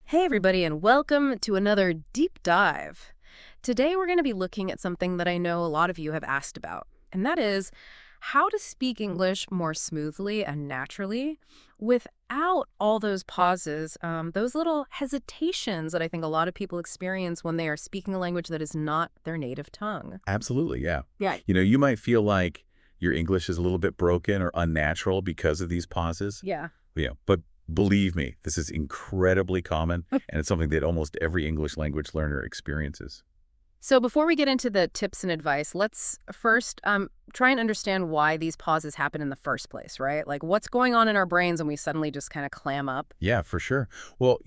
Hey, everybody, and welcome to another deep dive. Today, we're going to be looking at something that I know a lot of you have asked about, and that is how to speak English more smoothly and naturally without all those pauses, those little hesitations that I think a lot of people experience when they are speaking a language that is not their native tongue. Absolutely, yeah. Yeah. You might feel like your English is a little bit broken or unnatural because of these pauses. Yeah. Yeah, but believe me, this is incredibly common, and it's something that almost every English language learner experiences. So before we get into the tips and advice, let's first try and understand why these pauses happen in the first place, right? Like what's going on in our brains when we suddenly just kind of clam up? Yeah, for sure. Well,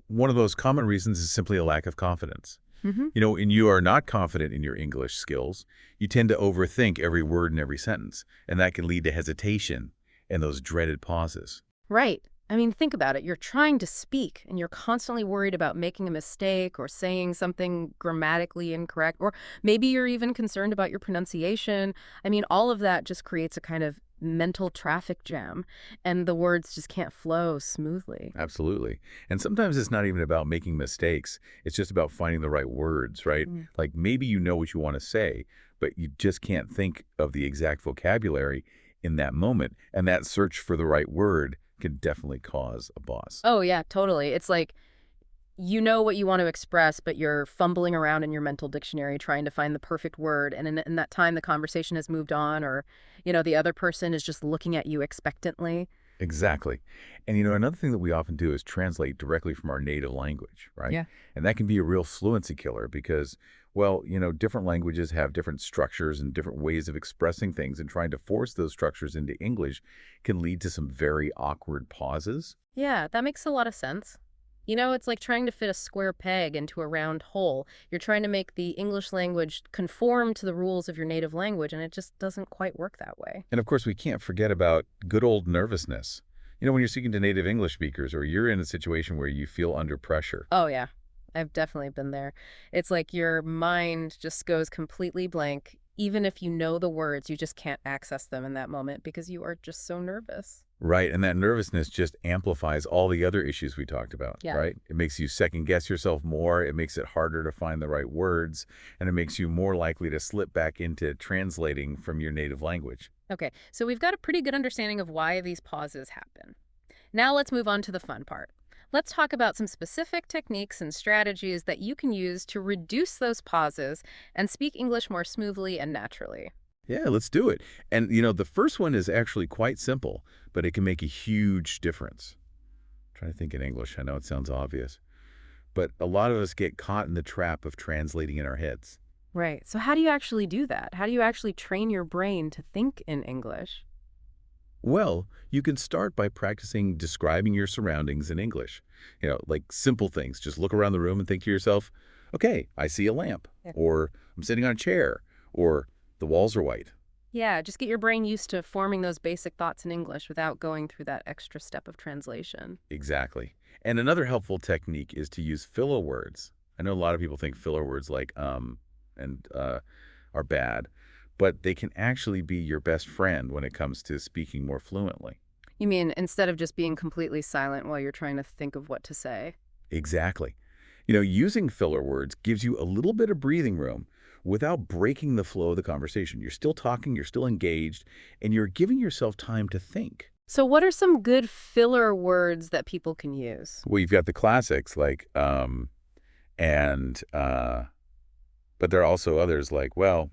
one of those common reasons is simply a lack of confidence. Hmm. And you are not confident in your English skills. You tend to overthink every word and every sentence, and that can lead to hesitation and those dreaded pauses. Right. I mean, think about it. You're trying to speak and you're constantly worried about making a mistake or saying something grammatically incorrect, or maybe you're even concerned about your pronunciation. I mean, all of that just creates a kind of mental traffic jam, and the words just can't flow smoothly. Absolutely. And sometimes it's not even about making mistakes. It's just about finding the right words, right? Mm. Like maybe you know what you want to say, but you just can't think of the exact vocabulary in that moment. And that search for the right word can definitely cause a pause. Oh, yeah, totally. It's like you know what you want to express, but you're fumbling around in your mental dictionary trying to find the perfect word. And in that time, the conversation has moved on, or, the other person is just looking at you expectantly. Exactly. And another thing that we often do is translate directly from our native language, right? Yeah. And that can be a real fluency killer because, well, different languages have different structures and different ways of expressing things, and trying to force those structures into English can lead to some very awkward pauses. Yeah, that makes a lot of sense. It's like trying to fit a square peg into a round hole. You're trying to make the English language conform to the rules of your native language, and it just doesn't quite work that way. And of course, we can't forget about good old nervousness. When you're speaking to native English speakers or you're in a situation where you feel under pressure. Oh, yeah. I've definitely been there. It's like your mind just goes completely blank. Even if you know the words, you just can't access them in that moment because you are just so nervous. Right, and that nervousness just amplifies all the other issues we talked about, Yeah. right? It makes you second guess yourself more, it makes it harder to find the right words, and it makes you more likely to slip back into translating from your native language. Okay, so we've got a pretty good understanding of why these pauses happen. Now let's move on to the fun part. Let's talk about some specific techniques and strategies that you can use to reduce those pauses and speak English more smoothly and naturally. Yeah, let's do it. And the first one is actually quite simple, but it can make a huge difference. Trying to think in English, I know it sounds obvious, but a lot of us get caught in the trap of translating in our heads. Right. So how do you actually do that? How do you actually train your brain to think in English? Well, you can start by practicing describing your surroundings in English. Like simple things. Just look around the room and think to yourself, okay, I see a lamp, Yeah. or I'm sitting on a chair, or the walls are white. Yeah, just get your brain used to forming those basic thoughts in English without going through that extra step of translation. Exactly. And another helpful technique is to use filler words. I know a lot of people think filler words like and are bad, but they can actually be your best friend when it comes to speaking more fluently. You mean instead of just being completely silent while you're trying to think of what to say? Exactly. Using filler words gives you a little bit of breathing room without breaking the flow of the conversation. You're still talking, you're still engaged, and you're giving yourself time to think. So what are some good filler words that people can use? Well, you've got the classics like and but there are also others like, well,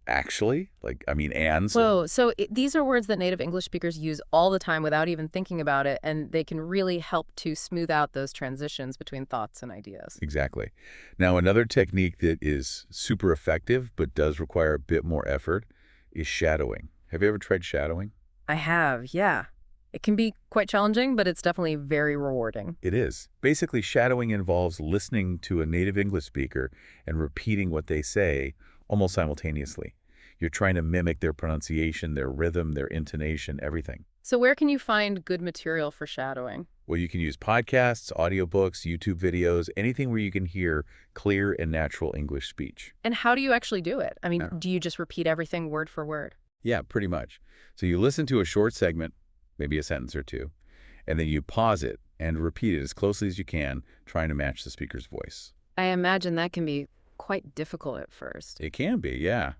actually, like I mean ands. Whoa, so these are words that native English speakers use all the time without even thinking about it, and they can really help to smooth out those transitions between thoughts and ideas. Exactly. Now, another technique that is super effective but does require a bit more effort is shadowing. Have you ever tried shadowing? I have, yeah. It can be quite challenging, but it's definitely very rewarding. It is. Basically, shadowing involves listening to a native English speaker and repeating what they say almost simultaneously. You're trying to mimic their pronunciation, their rhythm, their intonation, everything. So where can you find good material for shadowing? Well, you can use podcasts, audiobooks, YouTube videos, anything where you can hear clear and natural English speech. And how do you actually do it? I mean, Yeah. do you just repeat everything word for word? Yeah, pretty much. So you listen to a short segment, maybe a sentence or two, and then you pause it and repeat it as closely as you can, trying to match the speaker's voice. I imagine that can be quite difficult at first. It can be, yeah.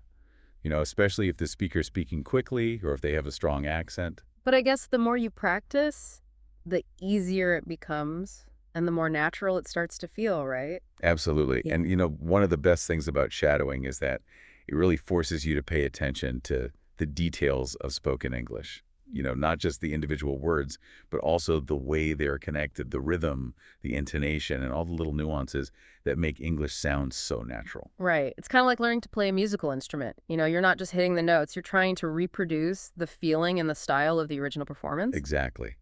Especially if the speaker's speaking quickly or if they have a strong accent. But I guess the more you practice, the easier it becomes and the more natural it starts to feel, right? Absolutely. Yeah. And, one of the best things about shadowing is that it really forces you to pay attention to the details of spoken English. Not just the individual words, but also the way they're connected, the rhythm, the intonation, and all the little nuances that make English sound so natural. Right. It's kind of like learning to play a musical instrument. You're not just hitting the notes, you're trying to reproduce the feeling and the style of the original performance. Exactly.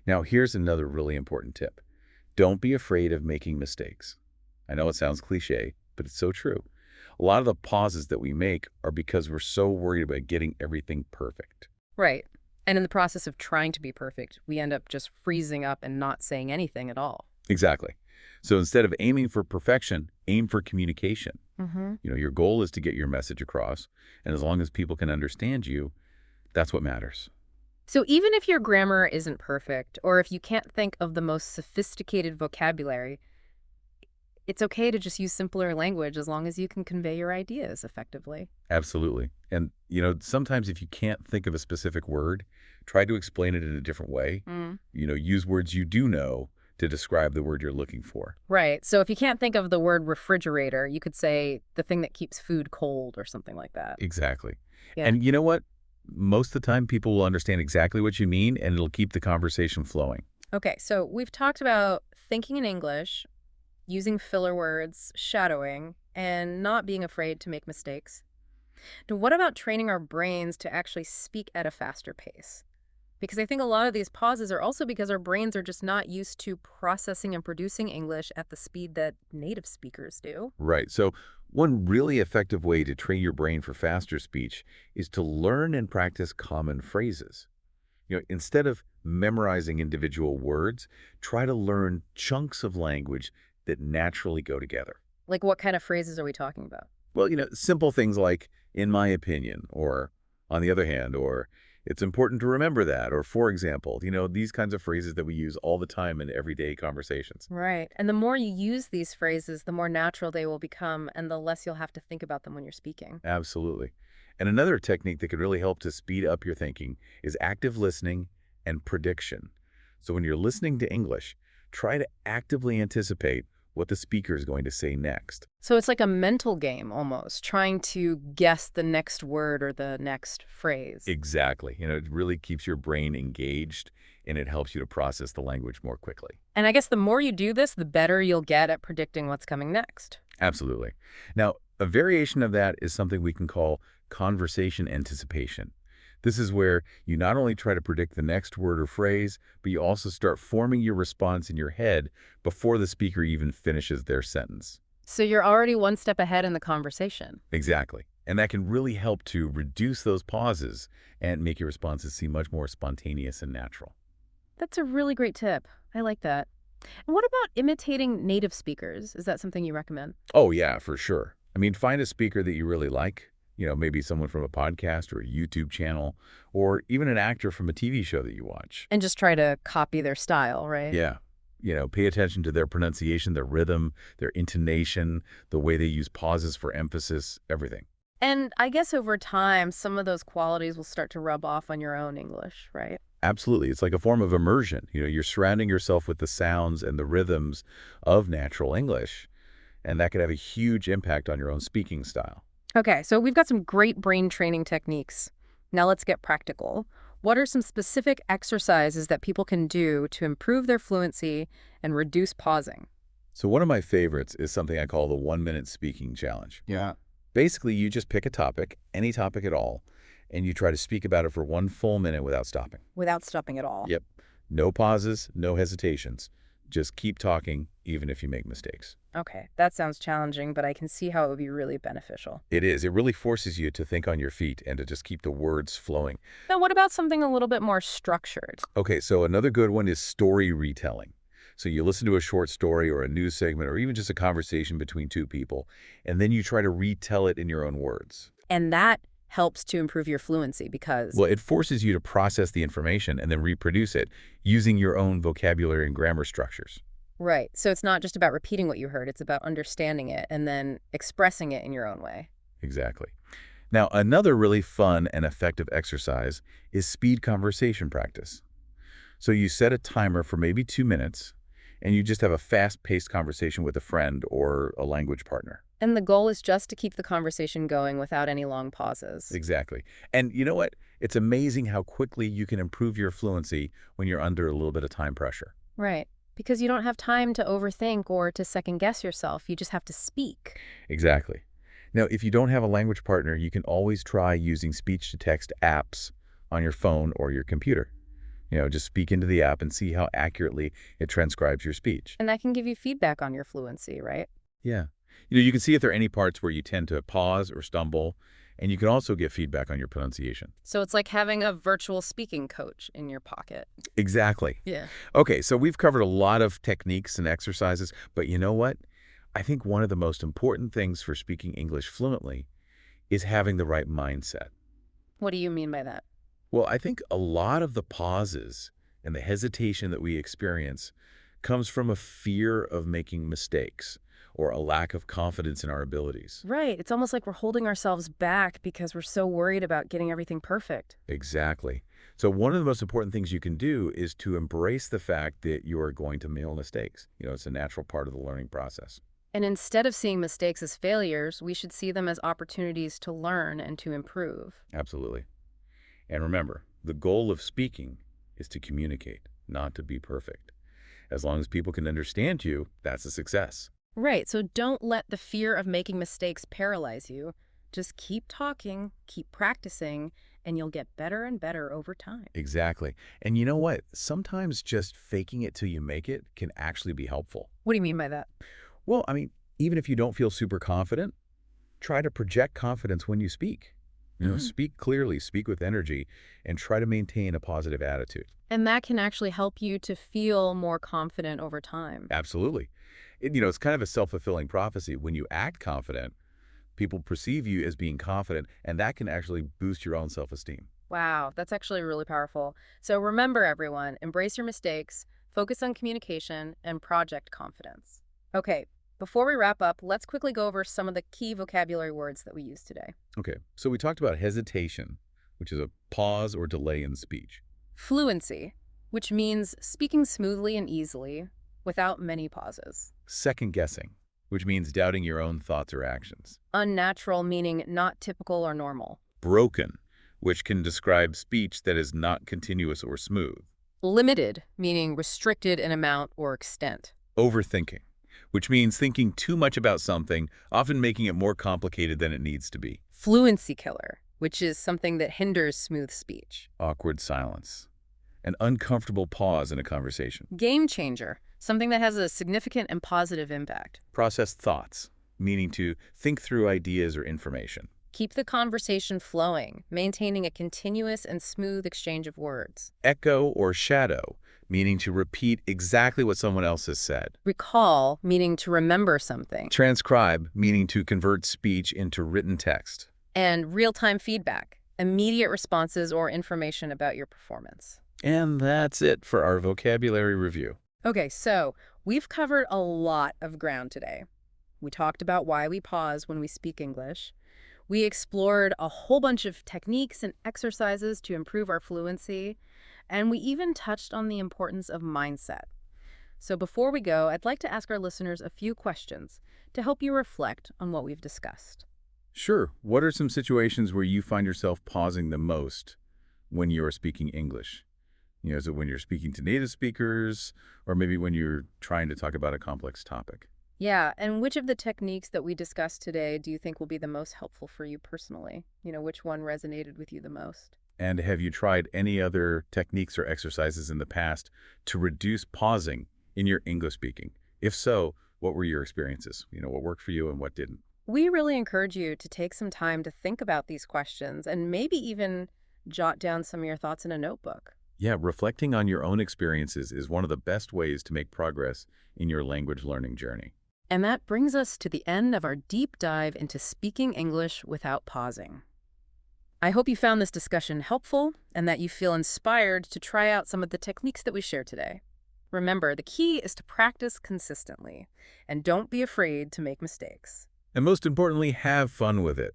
Now, here's another really important tip. Don't be afraid of making mistakes. I know it sounds cliche, but it's so true. A lot of the pauses that we make are because we're so worried about getting everything perfect. Right. And in the process of trying to be perfect, we end up just freezing up and not saying anything at all. Exactly. So instead of aiming for perfection, aim for communication. Mm-hmm. Your goal is to get your message across, and as long as people can understand you, that's what matters. So even if your grammar isn't perfect, or if you can't think of the most sophisticated vocabulary, it's okay to just use simpler language as long as you can convey your ideas effectively. Absolutely. And, sometimes if you can't think of a specific word, try to explain it in a different way. Mm. Use words you do know to describe the word you're looking for. Right. So if you can't think of the word refrigerator, you could say the thing that keeps food cold or something like that. Exactly. Yeah. And you know what? Most of the time, people will understand exactly what you mean, and it'll keep the conversation flowing. Okay. So we've talked about thinking in English, using filler words, shadowing, and not being afraid to make mistakes. Now, what about training our brains to actually speak at a faster pace? Because I think a lot of these pauses are also because our brains are just not used to processing and producing English at the speed that native speakers do. Right. So one really effective way to train your brain for faster speech is to learn and practice common phrases. Instead of memorizing individual words, try to learn chunks of language that naturally go together. Like, what kind of phrases are we talking about? Well, simple things like, in my opinion, or on the other hand, or it's important to remember that, or for example, these kinds of phrases that we use all the time in everyday conversations. Right. And the more you use these phrases, the more natural they will become, and the less you'll have to think about them when you're speaking. Absolutely. And another technique that could really help to speed up your thinking is active listening and prediction. So when you're listening to English, try to actively anticipate what the speaker is going to say next. So it's like a mental game almost, trying to guess the next word or the next phrase. Exactly. It really keeps your brain engaged and it helps you to process the language more quickly. And I guess the more you do this, the better you'll get at predicting what's coming next. Absolutely. Now, a variation of that is something we can call conversation anticipation. This is where you not only try to predict the next word or phrase, but you also start forming your response in your head before the speaker even finishes their sentence. So you're already one step ahead in the conversation. Exactly. And that can really help to reduce those pauses and make your responses seem much more spontaneous and natural. That's a really great tip. I like that. And what about imitating native speakers? Is that something you recommend? Oh, yeah, for sure. I mean, find a speaker that you really like, maybe someone from a podcast or a YouTube channel, or even an actor from a TV show that you watch. And just try to copy their style, right? Yeah. Pay attention to their pronunciation, their rhythm, their intonation, the way they use pauses for emphasis, everything. And I guess over time, some of those qualities will start to rub off on your own English, right? Absolutely. It's like a form of immersion. You're surrounding yourself with the sounds and the rhythms of natural English, and that could have a huge impact on your own speaking style. Okay, so we've got some great brain training techniques. Now let's get practical. What are some specific exercises that people can do to improve their fluency and reduce pausing? So one of my favorites is something I call the 1-minute speaking challenge. Yeah. Basically, you just pick a topic, any topic at all, and you try to speak about it for 1 full minute without stopping. Without stopping at all. Yep. No pauses, no hesitations. Just keep talking, even if you make mistakes. Okay, that sounds challenging, but I can see how it would be really beneficial. It is. It really forces you to think on your feet and to just keep the words flowing. Now, what about something a little bit more structured? Okay, so another good one is story retelling. So you listen to a short story or a news segment or even just a conversation between two people, and then you try to retell it in your own words. And that helps to improve your fluency because, Well, it forces you to process the information and then reproduce it using your own vocabulary and grammar structures. right, so it's not just about repeating what you heard, it's about understanding it and then expressing it in your own way. Exactly. Now, another really fun and effective exercise is speed conversation practice. So you set a timer for maybe 2 minutes, and you just have a fast-paced conversation with a friend or a language partner. And the goal is just to keep the conversation going without any long pauses. Exactly. And you know what? It's amazing how quickly you can improve your fluency when you're under a little bit of time pressure. Right. Because you don't have time to overthink or to second guess yourself. You just have to speak. Exactly. Now, if you don't have a language partner, you can always try using speech-to-text apps on your phone or your computer. Just speak into the app and see how accurately it transcribes your speech. And that can give you feedback on your fluency, right? Yeah. You can see if there are any parts where you tend to pause or stumble, and you can also get feedback on your pronunciation. So it's like having a virtual speaking coach in your pocket. Exactly. Yeah. Okay, so we've covered a lot of techniques and exercises, but you know what? I think one of the most important things for speaking English fluently is having the right mindset. What do you mean by that? Well, I think a lot of the pauses and the hesitation that we experience comes from a fear of making mistakes or a lack of confidence in our abilities. Right. It's almost like we're holding ourselves back because we're so worried about getting everything perfect. Exactly. So one of the most important things you can do is to embrace the fact that you are going to make mistakes. It's a natural part of the learning process. And instead of seeing mistakes as failures, we should see them as opportunities to learn and to improve. Absolutely. And remember, the goal of speaking is to communicate, not to be perfect. As long as people can understand you, that's a success. Right. So don't let the fear of making mistakes paralyze you. Just keep talking, keep practicing, and you'll get better and better over time. Exactly. And you know what? Sometimes just faking it till you make it can actually be helpful. What do you mean by that? Well, I mean, even if you don't feel super confident, try to project confidence when you speak. Speak clearly, speak with energy, and try to maintain a positive attitude. And that can actually help you to feel more confident over time. Absolutely. It's kind of a self-fulfilling prophecy. When you act confident, people perceive you as being confident, and that can actually boost your own self-esteem. Wow, that's actually really powerful. So remember, everyone, embrace your mistakes, focus on communication, and project confidence. Okay, before we wrap up, let's quickly go over some of the key vocabulary words that we use today. Okay, so we talked about hesitation, which is a pause or delay in speech. Fluency, which means speaking smoothly and easily without many pauses. Second guessing, which means doubting your own thoughts or actions. Unnatural, meaning not typical or normal. Broken, which can describe speech that is not continuous or smooth. Limited, meaning restricted in amount or extent. Overthinking, which means thinking too much about something, often making it more complicated than it needs to be. Fluency killer, which is something that hinders smooth speech. Awkward silence, an uncomfortable pause in a conversation. Game changer, something that has a significant and positive impact. Processed thoughts, meaning to think through ideas or information. Keep the conversation flowing, maintaining a continuous and smooth exchange of words. Echo or shadow, meaning to repeat exactly what someone else has said. Recall, meaning to remember something. Transcribe, meaning to convert speech into written text. And real-time feedback, immediate responses or information about your performance. And that's it for our vocabulary review. Okay, so we've covered a lot of ground today. We talked about why we pause when we speak English. We explored a whole bunch of techniques and exercises to improve our fluency, and we even touched on the importance of mindset. So before we go, I'd like to ask our listeners a few questions to help you reflect on what we've discussed. Sure. What are some situations where you find yourself pausing the most when you're speaking English? Is it when you're speaking to native speakers, or maybe when you're trying to talk about a complex topic? Yeah, and which of the techniques that we discussed today do you think will be the most helpful for you personally? Which one resonated with you the most? And have you tried any other techniques or exercises in the past to reduce pausing in your English speaking? If so, what were your experiences? What worked for you and what didn't? We really encourage you to take some time to think about these questions and maybe even jot down some of your thoughts in a notebook. Yeah, reflecting on your own experiences is one of the best ways to make progress in your language learning journey. And that brings us to the end of our deep dive into speaking English without pausing. I hope you found this discussion helpful and that you feel inspired to try out some of the techniques that we shared today. Remember, the key is to practice consistently, and don't be afraid to make mistakes. And most importantly, have fun with it.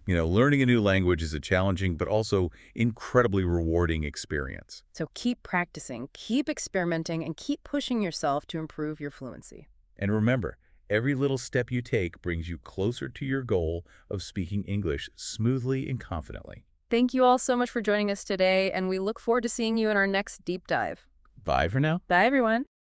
Learning a new language is a challenging but also incredibly rewarding experience. So keep practicing, keep experimenting, and keep pushing yourself to improve your fluency. And remember, every little step you take brings you closer to your goal of speaking English smoothly and confidently. Thank you all so much for joining us today, and we look forward to seeing you in our next deep dive. Bye for now. Bye, everyone.